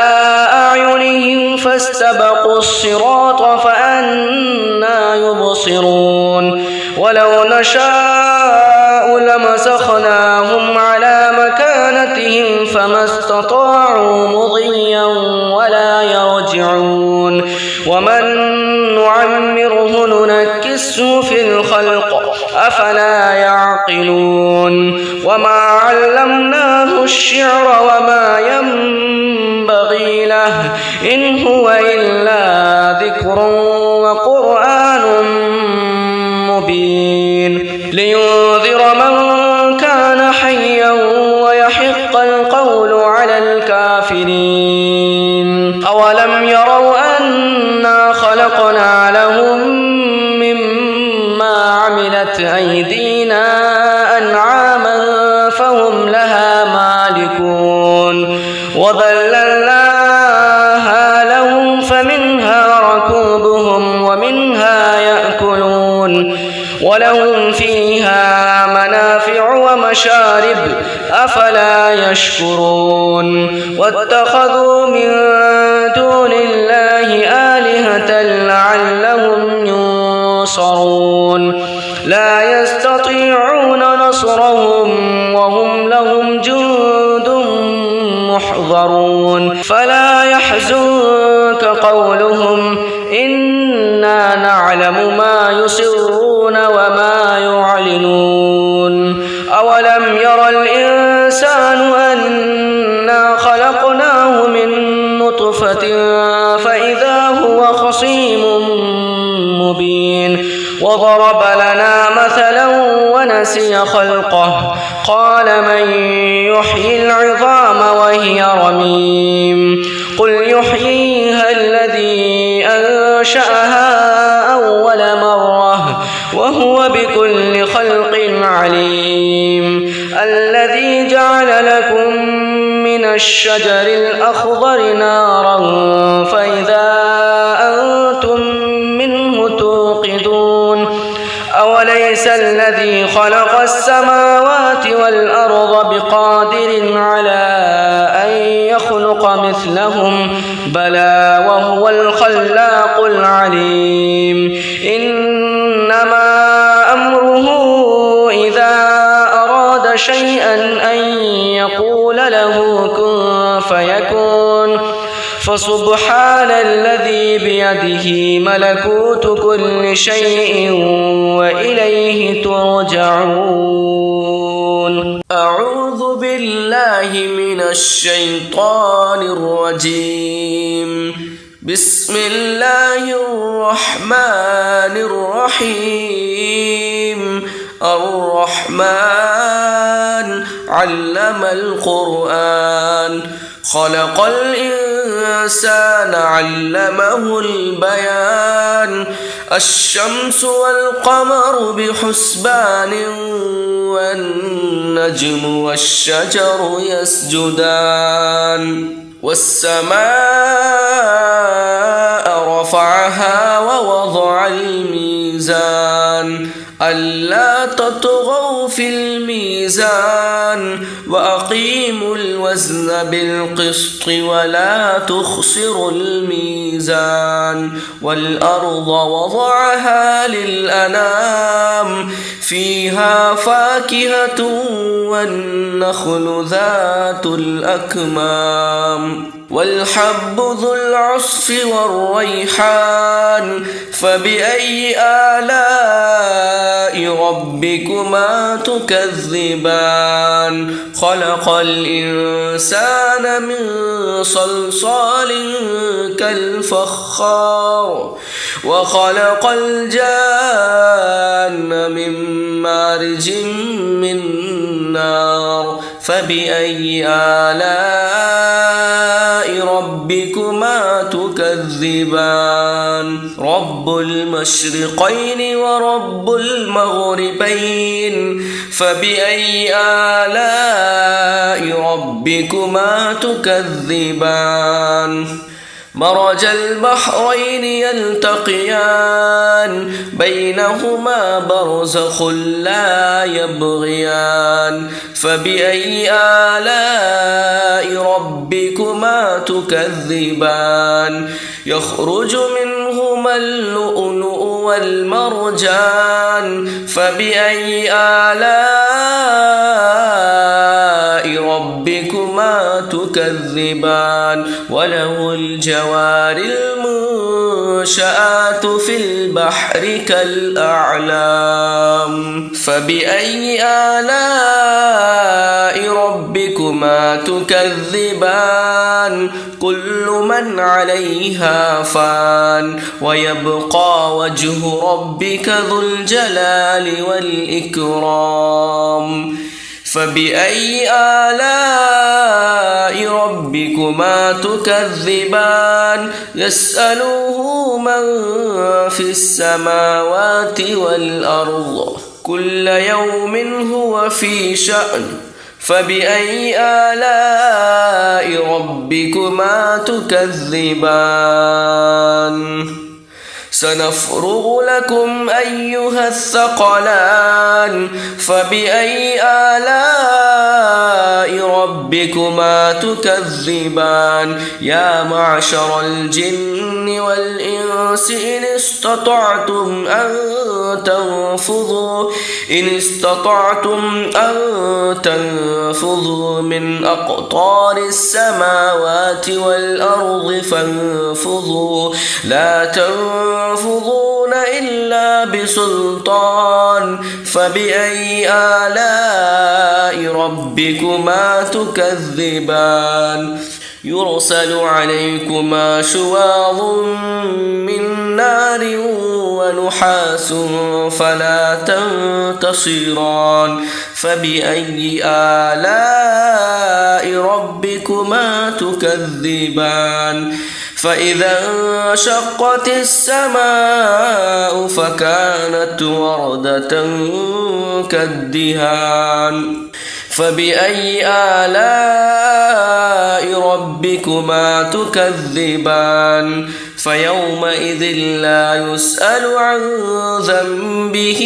أعينهم فاستبقوا الصراط فأنى يبصرون ولو نشاء لمسخناهم على مكانتهم فما استطاعوا مضيا ولا يرجعون ومن نعمره ننكسه في الخلق أفلا يعقلون وما علمناه الشعر وما ينبغي له إن هو إلا ذكر وقرآن مبين لينذر من كان حيا ويحق القول على الكافرين أولم يروا أنا خلقنا لهم مما عملت أيدينا أنعاما فهم لها مالكون وذللناها لهم فمنها ركوبهم ومنها يأكلون ولهم فيها منافع ومشارب أفلا يشكرون واتخذوا من دون الله آلهة لعلهم ينصرون لا يستطيعون نصرهم وهم لهم جند محضرون فلا يحزنك قولهم إنا نعلم ما يسرون وما يعلنون أولم ير الإنسان أنا خلقناه من نطفة فإذا هو خصيم مبين وضرب لنا مثلا ونسي خلقه قال من يحيي العظام وهي رميم قل يحييها الذي أنشأها أول مرة وهو بكل خلق عليم الذي جعل لكم من الشجر الأخضر نارا فإذا أنتم منه توقدون أوليس الذي خلق السماوات والأرض بقادر على أن يخلق مثلهم بلى وهو الخلاق العليم إنما أمره إذا أراد شيئا أن يقول له كن فيكون فسبحان الذي بيده ملكوت كل شيء وإليه ترجعون أعوذ بالله من الشيطان الرجيم بسم الله الرحمن الرحيم الرحمن علم القرآن خلق الإنسان علمه البيان الشمس والقمر بحسبان والنجم والشجر يسجدان والسماء رفعها ووضع الميزان ألا تطغوا في الميزان وأقيموا الوزن بالقسط ولا تخسروا الميزان والأرض وضعها للأنام فيها فاكهة والنخل ذات الأكمام والحب ذو العصف والريحان فبأي آلاء ربكما تكذبان خلق الإنسان من صلصال كالفخار وخلق الجان من مارج من نار فبأي آلاء ربكما تكذبان رب المشرقين ورب المغربين فبأي آلاء ربكما تكذبان مرج البحرين يلتقيان بينهما برزخ لا يبغيان فبأي آلاء ربكما تكذبان يخرج منهما اللؤلؤ والمرجان فبأي آلاء ربكما تكذبان وله الجوار المنشآت في البحر كالأعلام فبأي آلاء ربكما تكذبان كل من عليها فان ويبقى وجه ربك ذو الجلال والإكرام فبأي آلاء ربكما تكذبان يسأله من في السماوات والأرض كل يوم هو في شأن فبأي آلاء ربكما تكذبان سنفرغ لكم أيها الثقلان فبأي آلاء ربكما تكذبان يا معشر الجن والإنس إن استطعتم أن تنفذوا من أقطار السماوات والأرض فانفذوا لا تنفذون إلا بسلطان فبأي آلاء ربكما تكذبان يرسل عليكما شواظ من نار ونحاس فلا تنتصران فبأي آلاء ربكما تكذبان فإذا انشقت السماء فكانت وردة كالدهان فبأي آلاء ربكما تكذبان فيومئذ لا يسأل عن ذنبه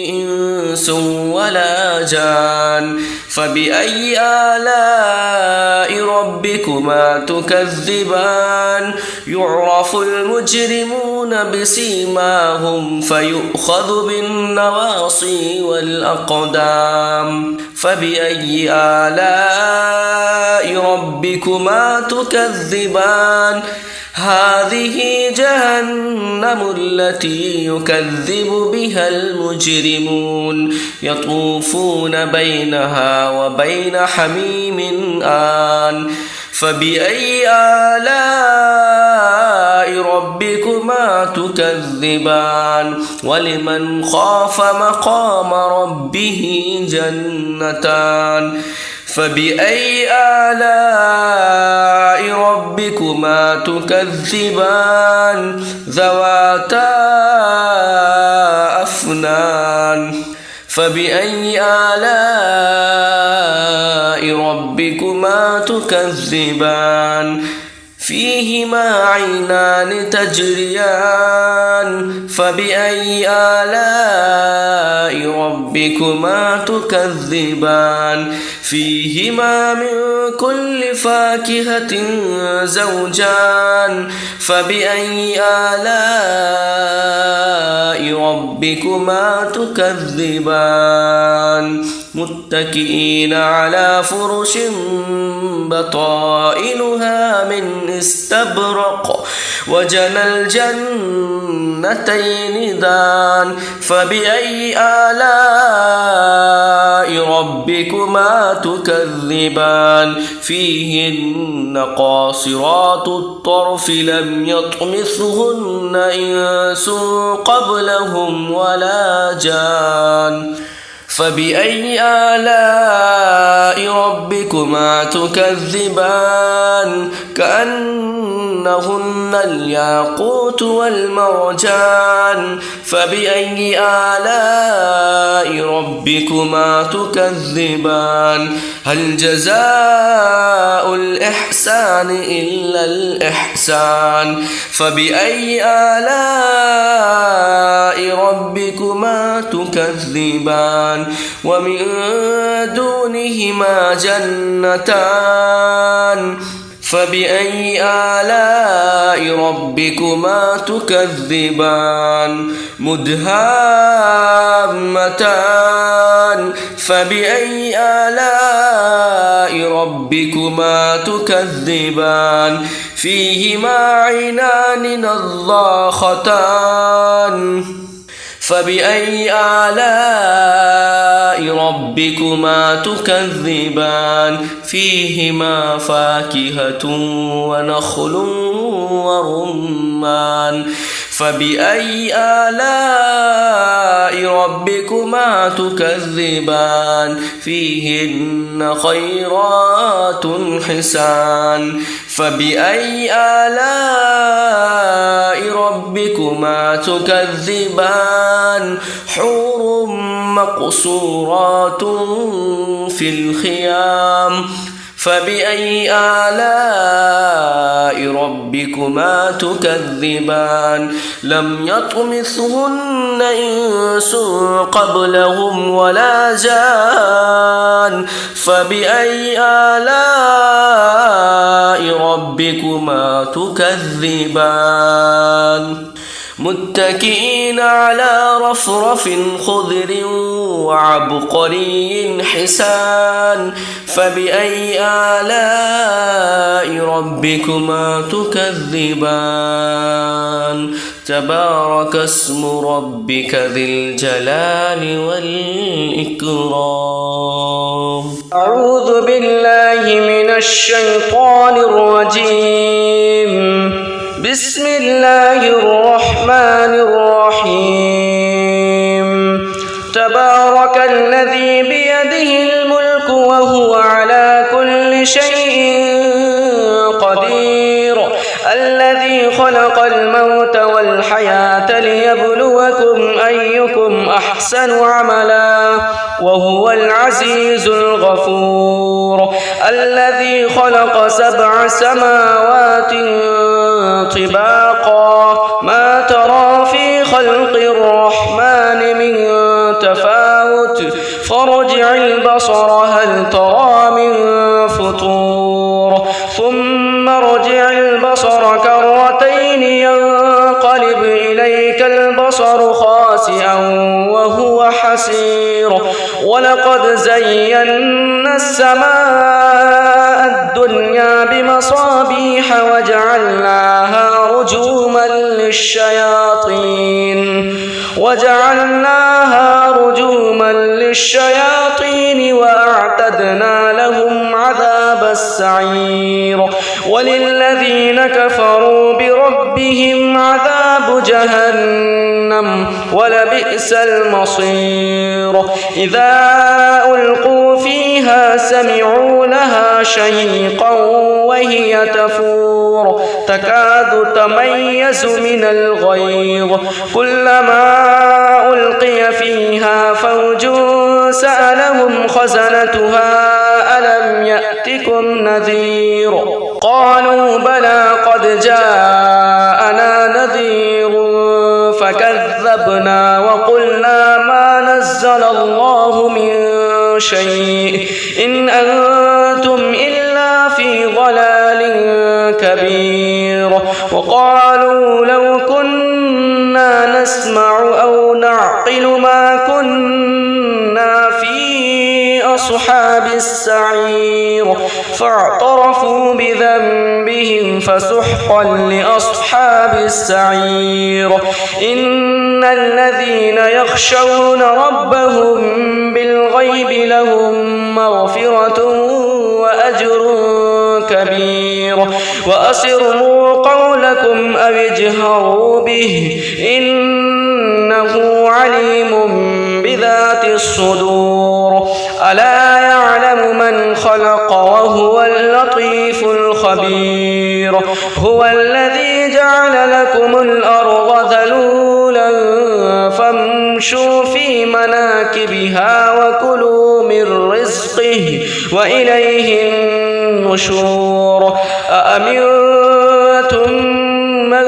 إنس ولا جان فبأي آلاء ربكما تكذبان يعرف المجرمون بسيماهم فيؤخذ بالنواصي والأقدام فبأي آلاء ربكما تكذبان هذه جهنم التي يكذب بها المجرمون يطوفون بينها وبين حميم آن فبأي آلاء ربكما تكذبان ولمن خاف مقام ربه جنتان فبأي آلاء ربكما تكذبان ذواتا أفنان فبأي آلاء ربكما تكذبان فيهما عينان تجريان فبأي آلاء ربكما تكذبان فيهما من كل فاكهة زوجان فبأي آلاء ربكما تكذبان متكئين على فرش بطائنها من استبرق وجنى الجنتين دان فبأي آلاء ربكما تكذبان فيهن قاصرات الطرف لم يطمثهن إنس قبلهم ولا جان فبأي آلاء ربكما تكذبان كأنهن الياقوت والمرجان فبأي آلاء ربكما تكذبان هل جزاء الإحسان إلا الإحسان فبأي آلاء ربكما تكذبان ومن دونهما جنتان فبأي آلاء ربكما تكذبان مدهامتان فبأي آلاء ربكما تكذبان فيهما عينان نضاختان فبأي آلاء ربكما تكذبان فيهما فاكهة ونخل ورمان فبأي آلاء ربكما تكذبان فيهن خيرات حسان فبأي آلاء ربكما تكذبان حور مقصورات في الخيام فبأي آلاء ربكما تكذبان لم يطمثهن إنس قبلهم ولا جان فبأي آلاء ربكما تكذبان متكئين على رفرف خضر وعبقري حسان فبأي آلاء ربكما تكذبان تبارك اسم ربك ذي الجلال والإكرام أعوذ بالله من الشيطان الرجيم بسم الله الرحمن الرحيم تبارك الذي بيده الملك وهو على كل شيء قدير الذي خلق الموت والحياة ليبلوكم أيكم أحسن عملا وهو العزيز الغفور الذي خلق 7 سماوات طباقا ما ترى في خلق الرحمن من تفاوت فارجع البصر هل ترى من فطور ثم ارجع البصر كرتين ينقلب إليك البصر خاسئا وهو حسير ولقد زينا السماء الدنيا بمصابيح وجعلناها رجوما للشياطين وأعتدنا لهم عذاب السعير وللذين كفروا بربهم عذاب جهنم ولبئس المصير إذا ألقوا فيها سمعوا لها شهيقا وهي تفور تكاد تميز من الغيظ كلما ألقي فيها فوج سألهم خزنتها ألم يأتكم نذير قالوا بلى قد جاءنا نذير فكذبنا وقلنا ما نزل الله من شيء إن أنتم إلا في ضلال كبير وقالوا لو كنا نسمع أو نعقل ما كنا في أصحاب السعير فاعترفوا بذنبهم فسحقا لأصحاب السعير إن الذين يخشون ربهم بالغيب لهم مغفرة وأجر كبير وأسروا قولكم أو اجهروا به إنه عليم بذات الصدور ألا يعلم من خلق وهو اللطيف الخبير هو الذي جعل لكم الأرض ذلولا فامشوا في مناكبها وكلوا من رزقه وإليه النشور أأمنتم من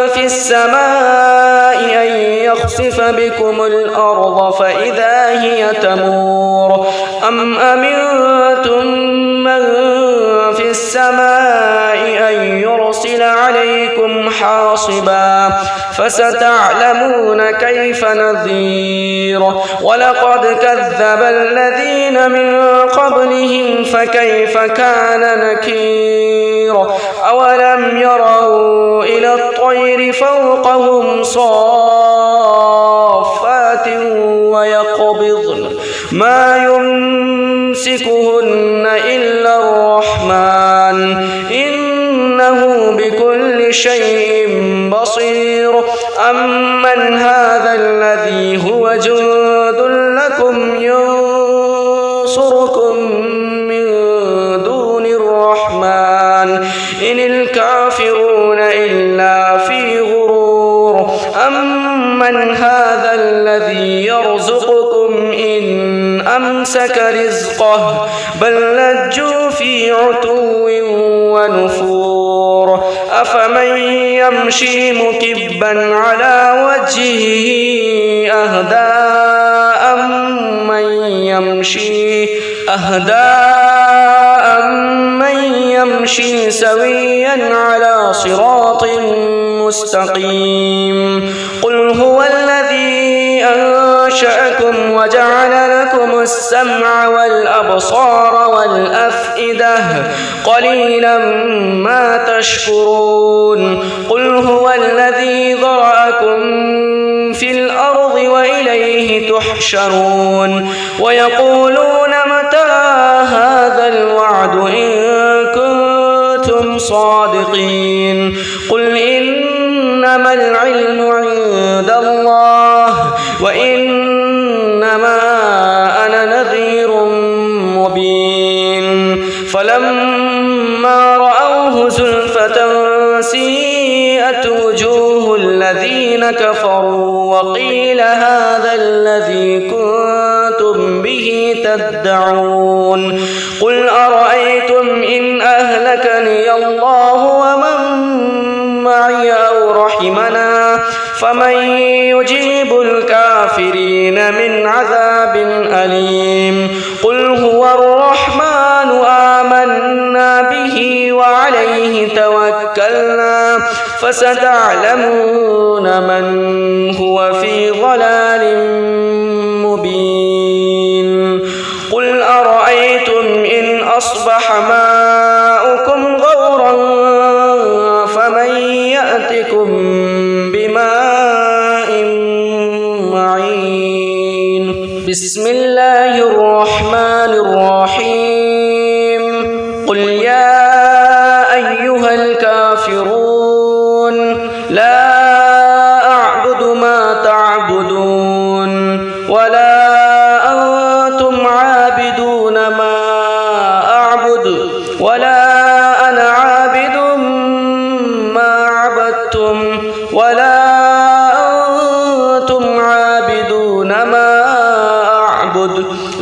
في السماء أن يخسف بكم الأرض فإذا هي تمور أم أمنتم من في السماء أن يرسل عليكم حاصبا فستعلمون كيف نذير ولقد كذب الذين من قبلهم فكيف كان نكير أولم يروا إلى الطير فوقهم صافات ويقبضن ما يمسكهن إلا الرحمن إنه بكل شيء بصير أمن هذا الذي هو جند لكم ينصركم من دون الرحمن إن الكافرون إلا في غرور أمن هذا الذي يرزقكم إن أمسك رزقه بل لجوا في عتو ونفور أفمن يمشي مكبا على وجهه أهدى أمن يمشي سويا على صراط مستقيم قل هو الذي أنشأكم وجعل لكم السمع والأبصار والأفئدة قليلا ما تشكرون قل هو الذي ذرأكم في الأرض وإليه تحشرون ويقولون متى هذا الوعد إن كنتم صادقين قل إنما العلم عند الله وإنما أنا نذير مبين فلما رأوه زلفة سيئت وجوه الذين كفروا وقيل هذا الذي كنتم به تدعون قل أرأيتم إن أهلكني الله ومن معي أو رحمنا فمن يجيب الكافرين من عذاب أليم قل هو الرحمن آمنا به وعليه توكلنا فستعلمون من هو في ضلال مبين قل أرأيتم إن أصبح ماؤكم غورا فمن يأتكم بماء معين بسم الله الرحمن الرحيم قل يا أيها الكافرون لا أعبد ما تعبدون ولا أنتم عابدون ما أعبد ولا أنا عابد ما عبدتم ولا أنتم عابدون ما أعبد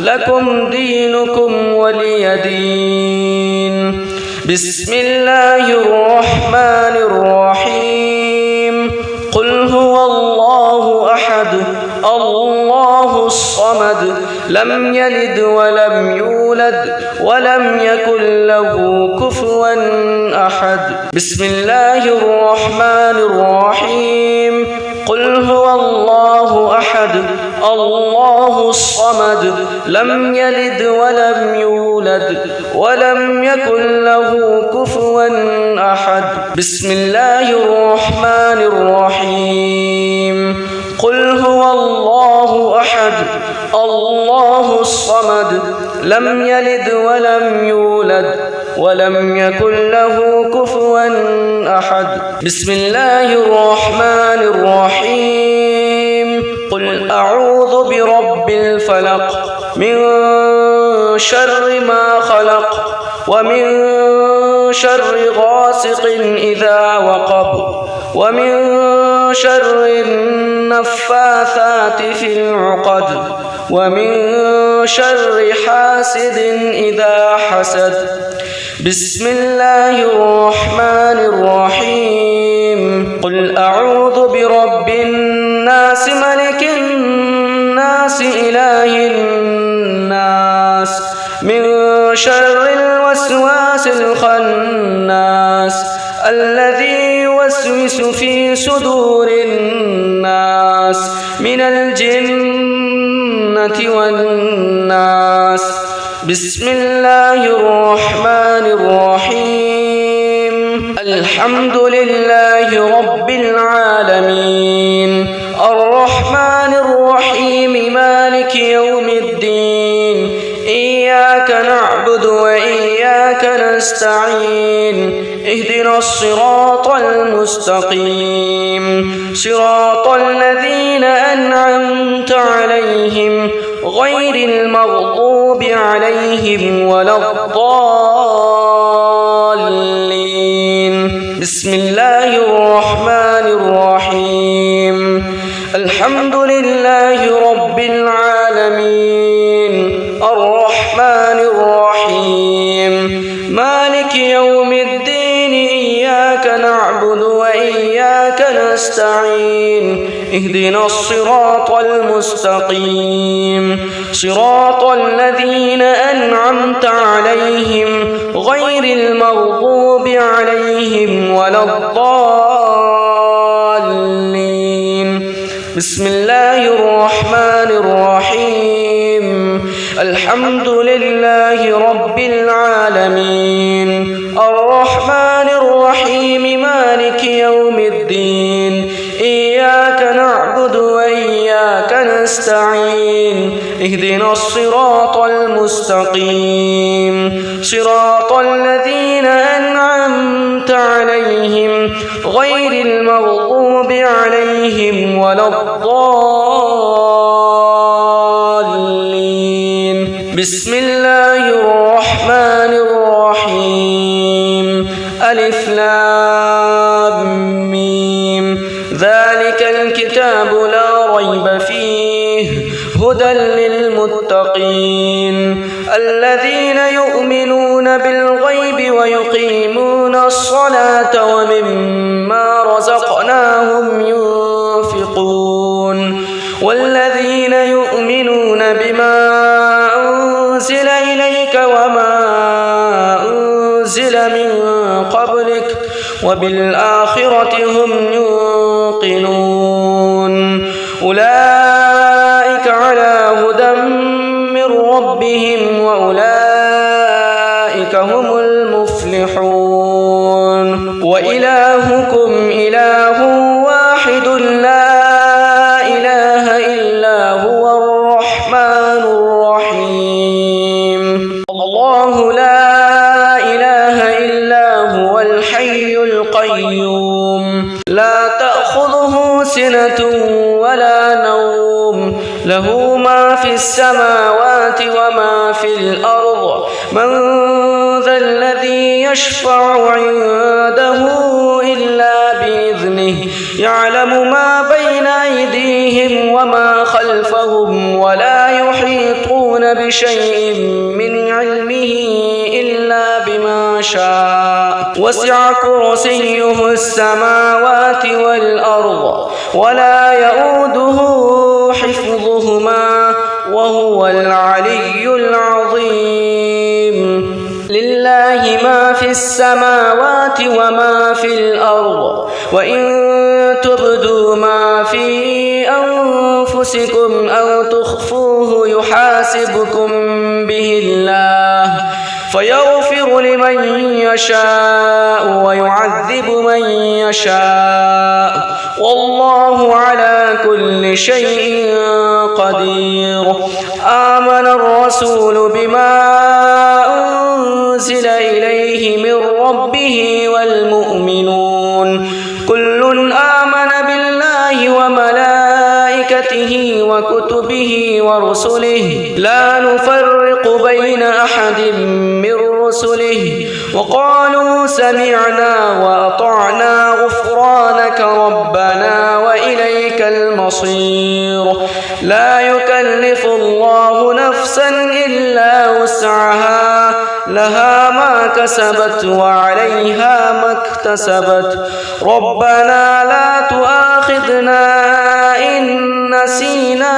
لكم دينكم ولي دين. بسم الله الرحمن الرحيم. قل هو الله أحد الله الصمد لم يلد ولم يولد ولم يكن له كفوا أحد. بسم الله الرحمن الرحيم. قل هو الله أحد الله الصمد لم يلد ولم يولد ولم يكن له كفوا أحد. بسم الله الرحمن الرحيم. قل هو الله أحد الله الصمد لم يلد ولم يولد ولم يكن له كفوا أحد. بسم الله الرحمن الرحيم. قل أعوذ برب الفلق من شر ما خلق ومن شر غاسق إذا وقب ومن شر النفاثات في العقد ومن شر حاسد إذا حسد. بسم الله الرحمن الرحيم. قل أعوذ برب الناس ملك الناس إله الناس من شر الوسواس الخناس الذي يوسوس في صدور الناس من الجنة والناس. بسم الله الرحمن الرحيم. الحمد لله رب العالمين الرحمن الرحيم مالك يوم الدين إياك نعبد وإياك نستعين اهدنا الصراط المستقيم صراط الذين أنعمت عليهم غير المغضوب عليهم ولا الضالين. بسم الله الرحمن الرحيم. الحمد لله رب العالمين الرحمن الرحيم مالك يوم الدين إياك نعبد وإياك نستعين اهدنا الصراط المستقيم صراط الذين أنعمت عليهم غير المغضوب عليهم ولا الضالين. بسم الله الرحمن الرحيم. الحمد لله رب العالمين الرحمن الرحيم مالك يوم الدين إياك نعبد وإياك نستعين اهدنا الصراط المستقيم صراط الذين أنعمت عليهم غير المغضوب عليهم ولا الضالين. بسم الله الرحمن الرحيم. ألف لام ميم ذلك الكتاب لا ريب فيه هدى للمتقين الذين يؤمنون بالغيب ويقيمون الصلاة ومما رزقناهم ينفقون والذين يؤمنون بما أنزل إليك وما أنزل من قبلك وبالآخرة هم يوقنون أولئك على هدى من ربهم وأولئك هم المفلحون. وإلهكم إله واحد لا إله إلا هو الرحمن الرحيم. الله لا إله إلا هو الحي القيوم لا تأخذه سنة ولا نوم له ما في السماوات وما في الأرض من ذا الذي يشفع عنده إلا بإذنه يعلم ما بين أيديهم وما خلفهم ولا يحيطون يحيطون بشيء من علمه إلا بما شاء وسع كرسيه السماوات والأرض ولا يؤوده حفظهما وهو العلي العظيم لله ما في السماوات وما في الأرض وإن تبدوا ما في أنفسكم أو تخفوه يحاسبكم به الله فيغفر لمن يشاء ويعذب من يشاء والله على كل شيء قدير آمن الرسول بما أنزل إليه من ربه والمؤمنون كل آمن بالله وملائكته وكتبه ورسله لا نفرق بين أحد من رسله وقالوا سمعنا وأطعنا غفرانك ربنا وإليك المصير لا يكلف الله نفسا إلا وسعها لها ما كسبت وعليها ما اكتسبت ربنا لا تؤاخذنا إن نسينا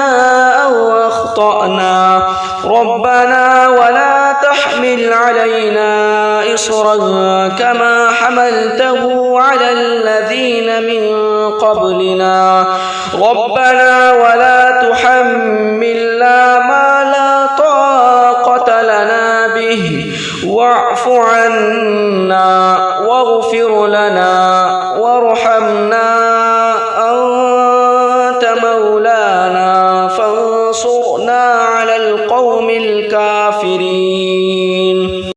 أو أخطأنا ربنا ولا تحمل علينا إصرا كما حملته على الذين من قبلنا ربنا ولا تحملنا ما لا طاقة لنا به واعف عنا